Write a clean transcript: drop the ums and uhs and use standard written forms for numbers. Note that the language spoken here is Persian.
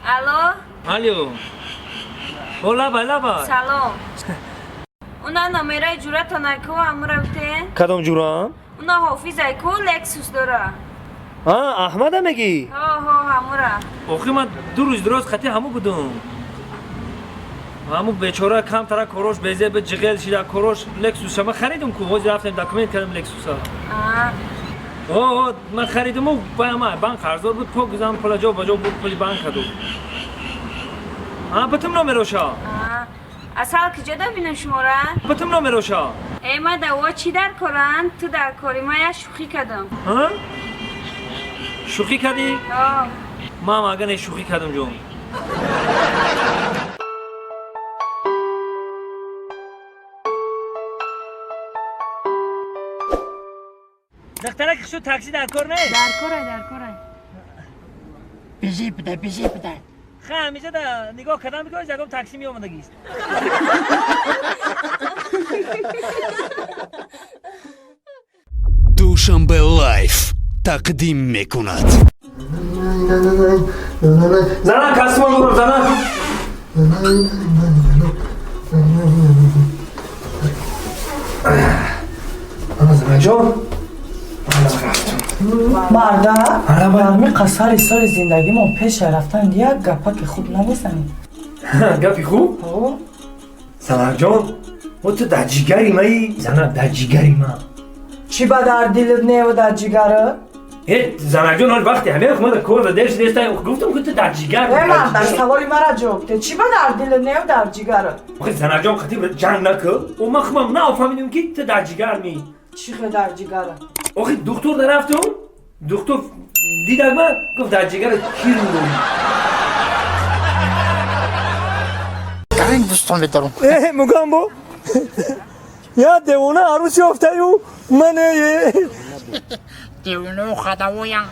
الو الو اولا بالا سلام اونا نمیره جورت نکو امره بته کدام جورا؟ اونا حافظ ایکو لکسوس داره احمد میگی؟ ها امره آخه من 2 روز دراز خطی همو بودم همو بیچاره کم ترا کروش بیزه به جگل شیده کروش لکسوس شما خریدم که واسه رفتم داکومنت کردم لکسوس من خریدم و بانک قرضدار بود پاک گذاشتم پول جا با جا بود پول بانک کدو بتم نمیروشا اصل کجا بینم شما را بتم نمیروشا ما دوا چی در کارن تو در کاری ما یا شوخی کردم شوخی کردی؟ ما اگه شوخی کردم جون دختره که شو تاکسی در کار نه؟ در کاره بیشی بده خیلی همیشه دا نگاه کردم میکنه جگم تاکسی می آمدگیست دوشنبه لایف تقدیم میکند زنان کسیما برو زنان زنان جان مرده برمی قصر سال زندگی ما پیش رفتن یک گپک خوب نمیزنیم گپی خوب؟ زنان جان ما تو در جیگری مایی؟ زنان در جیگری ما چی با در دلت نه و در جگره؟ زنان جان حال وقتی همه ما در کور درش دیسته گفتم که تو در جیگر مرد سوالی مرا جواب ده چی با در دلت نه و در جگره؟ زنان جان خطیب جنگ نکن و ما خمام نه فهمیدیم که تو در جیگر می چی خیلی در جگره؟ آخه دکتر در رفتم دکتر دیدک من گفت در جگر کیر میدونی گرنگ دوستان بیدارم مگم با یا دیوانه عروسی افته یو منه دیونو خداویم